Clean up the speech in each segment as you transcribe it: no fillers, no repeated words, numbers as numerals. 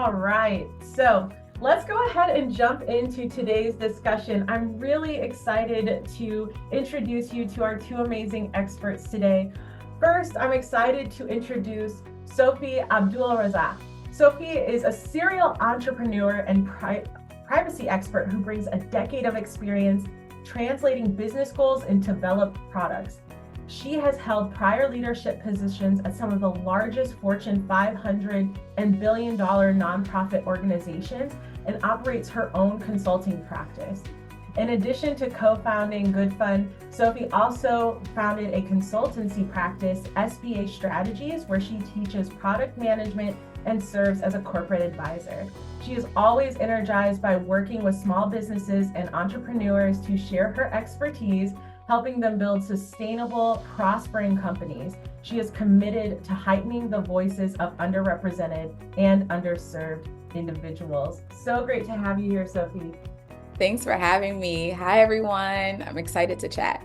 All right, so let's go ahead and jump into today's discussion. I'm really excited to introduce you to our two amazing experts today. First, I'm excited to introduce Sophie Abdulrazaaq. Sophie is a serial entrepreneur and privacy expert who brings a decade of experience translating business goals into developed products. She has held prior leadership positions at some of the largest Fortune 500 and billion-dollar nonprofit organizations and operates her own consulting practice. In addition to co-founding Goodfynd, Sophie also founded a consultancy practice, SBA Strategies, where she teaches product management and serves as a corporate advisor. She is always energized by working with small businesses and entrepreneurs to share her expertise, helping them build sustainable, prospering companies. She is committed to heightening the voices of underrepresented and underserved individuals. So great to have you here, Sophie. Thanks for having me. Hi, everyone. I'm excited to chat.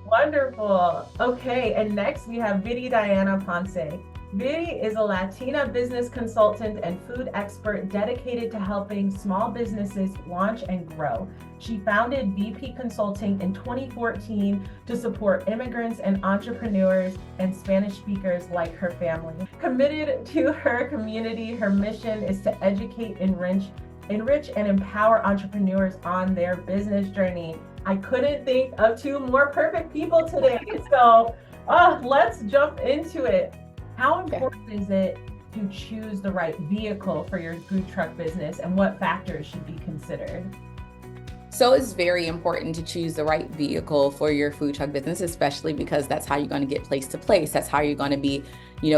Wonderful. Okay, and next we have Viridiana Ponce. Viri is a Latina business consultant and food expert dedicated to helping small businesses launch and grow. She founded VP Consulting in 2014 to support immigrants and entrepreneurs and Spanish speakers like her family. Committed to her community, her mission is to educate, enrich, and empower entrepreneurs on their business journey. I couldn't think of two more perfect people today, so let's jump into it. How important is it to choose the right vehicle for your food truck business, and what factors should be considered? So it's very important to choose the right vehicle for your food truck business, especially because that's how you're going to get place to place. That's how you're going to be,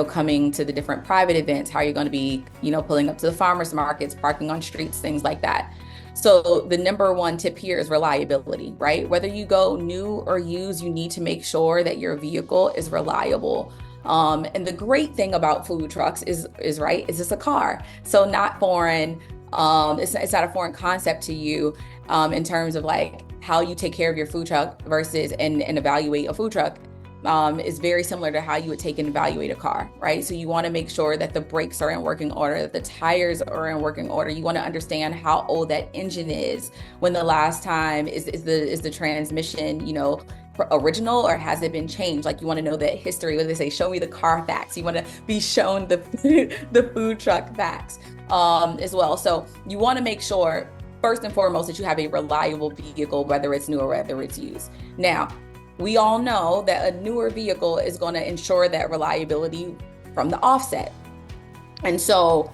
coming to the different private events, how you're going to be, pulling up to the farmers markets, parking on streets, things like that. So the number one tip here is reliability, right? Whether you go new or used, you need to make sure that your vehicle is reliable. And the great thing about food trucks is it's a car. So not foreign, it's not a foreign concept to you in terms of like how you take care of your food truck versus and evaluate a food truck. Is very similar to how you would take and evaluate a car, right? So you want to make sure that the brakes are in working order, that the tires are in working order. You want to understand how old that engine is, when the last time is the transmission, original, or has it been changed? Like, you want to know that history, where they say, show me the car facts. You want to be shown the food truck facts as well. So you want to make sure, first and foremost, that you have a reliable vehicle, whether it's new or whether it's used. Now, we all know that a newer vehicle is going to ensure that reliability from the offset. And so,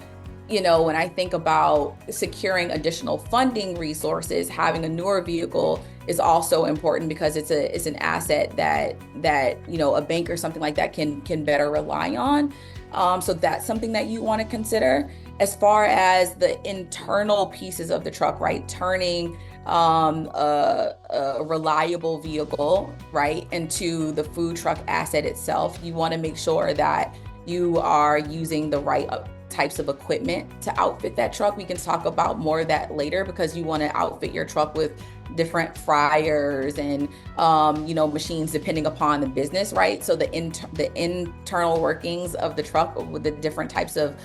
when I think about securing additional funding resources, having a newer vehicle is also important, because it's an asset that a bank or something like that can better rely on. So that's something that you want to consider. As far as the internal pieces of the truck, right? Turning a reliable vehicle, right, into the food truck asset itself, you want to make sure that you are using the right types of equipment to outfit that truck. We can talk about more of that later, because you want to outfit your truck with different fryers and machines depending upon the business, right? So the internal workings of the truck with the different types of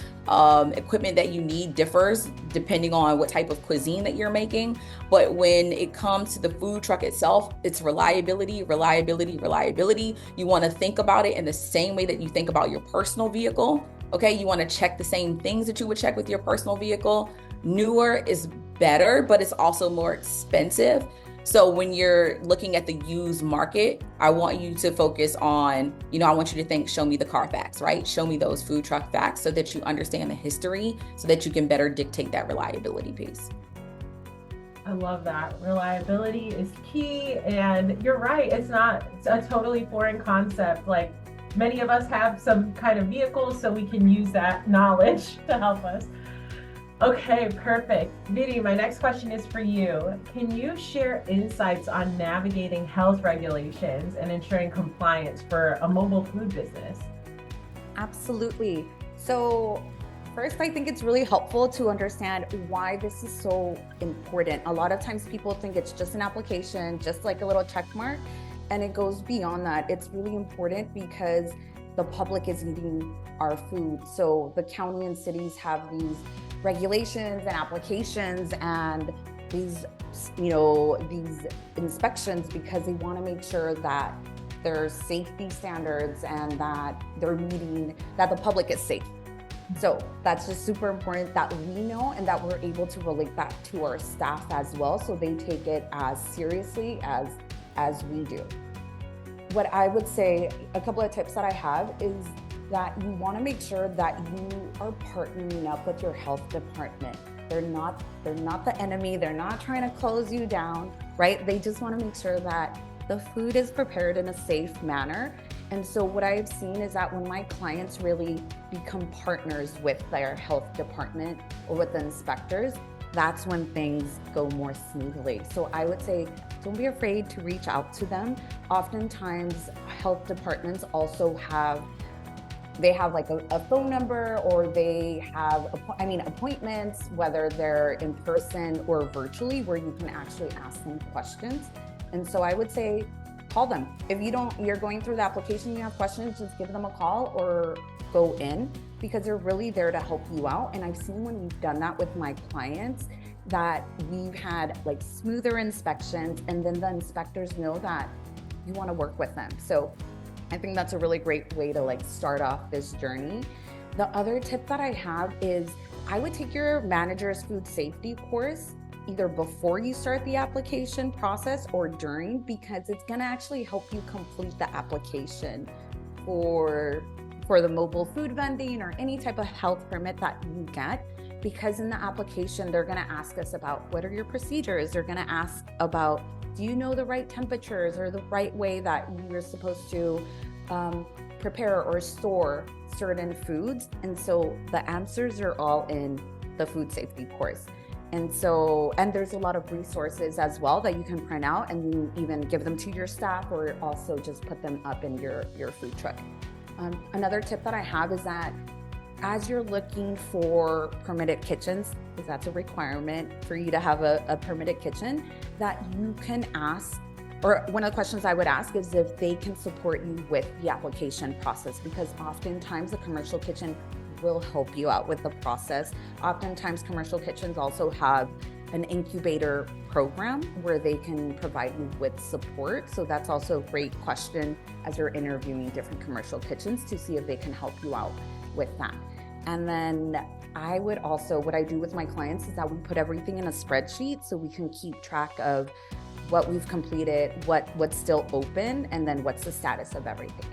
equipment that you need differs depending on what type of cuisine that you're making. But when it comes to the food truck itself, it's reliability. You want to think about it in the same way that you think about your personal vehicle. Okay, you want to check the same things that you would check with your personal vehicle. Newer is better, but it's also more expensive. So when you're looking at the used market, I want you to focus on, I want you to think, show me the car facts, right? Show me those food truck facts so that you understand the history, so that you can better dictate that reliability piece. I love that. Reliability is key. And you're right, it's a totally foreign concept. Like, many of us have some kind of vehicles, so we can use that knowledge to help us. Okay, perfect. Vidi, my next question is for you. Can you share insights on navigating health regulations and ensuring compliance for a mobile food business? Absolutely. So first, I think it's really helpful to understand why this is so important. A lot of times people think it's just an application, just like a little check mark, and it goes beyond that. It's really important because the public is eating our food. So the county and cities have these regulations and applications and these, these inspections because they want to make sure that there's safety standards and that that the public is safe. So that's just super important that we know and that we're able to relate that to our staff as well, so they take it as seriously as we do. What I would say, a couple of tips that I have is that you want to make sure that you are partnering up with your health department. They're not the enemy. They're not trying to close you down, right? They just want to make sure that the food is prepared in a safe manner. And so what I've seen is that when my clients really become partners with their health department or with the inspectors, that's when things go more smoothly. So I would say, don't be afraid to reach out to them. Oftentimes, health departments also have like a phone number, or they have appointments, whether they're in person or virtually, where you can actually ask them questions. And so I would say, call them. If you're going through the application, you have questions, just give them a call or go in, because they're really there to help you out. And I've seen when we've done that with my clients, that we've had like smoother inspections, and then the inspectors know that you want to work with them. So I think that's a really great way to like start off this journey. The other tip that I have is I would take your manager's food safety course either before you start the application process or during, because it's going to actually help you complete the application for the mobile food vending or any type of health permit that you get. Because in the application, they're going to ask us about what are your procedures. They're going to ask about, do you know the right temperatures or the right way that you're supposed to prepare or store certain foods? And so the answers are all in the food safety course. And there's a lot of resources as well that you can print out and you even give them to your staff, or also just put them up in your food truck. Another tip that I have is that as you're looking for permitted kitchens, because that's a requirement for you to have a permitted kitchen, that you can ask, or one of the questions I would ask is if they can support you with the application process, because oftentimes a commercial kitchen will help you out with the process. Oftentimes commercial kitchens also have an incubator program where they can provide you with support. So that's also a great question as you're interviewing different commercial kitchens to see if they can help you out with that. And then I would also, what I do with my clients is that we put everything in a spreadsheet so we can keep track of what we've completed, what's still open, and then what's the status of everything.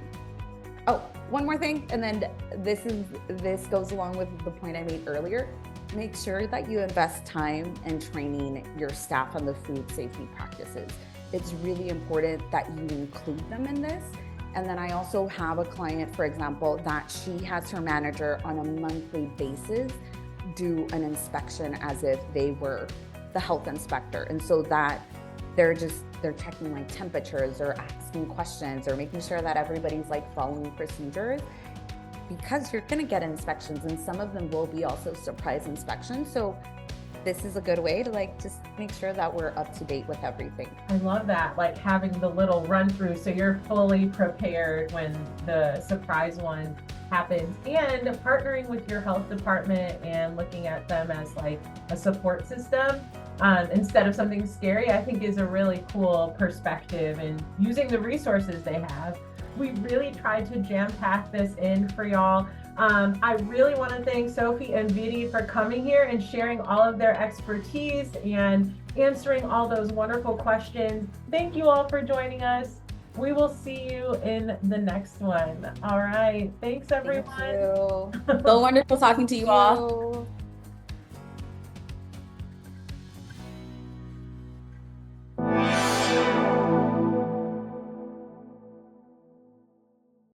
Oh, one more thing, and then this goes along with the point I made earlier. Make sure that you invest time in training your staff on the food safety practices. It's really important that you include them in this. And then I also have a client, for example, that she has her manager on a monthly basis do an inspection as if they were the health inspector. And so that they're checking like temperatures or asking questions or making sure that everybody's like following procedures, because you're going to get inspections and some of them will be also surprise inspections. So this is a good way to like just make sure that we're up to date with everything. I love that, like having the little run through so you're fully prepared when the surprise one happens, and partnering with your health department and looking at them as like a support system instead of something scary, I think is a really cool perspective, and using the resources they have. We really tried to jam pack this in for y'all. I really want to thank Sophie and Viri for coming here and sharing all of their expertise and answering all those wonderful questions. Thank you all for joining us. We will see you in the next one. All right. Thanks, everyone. Thank you. So wonderful talking to you all.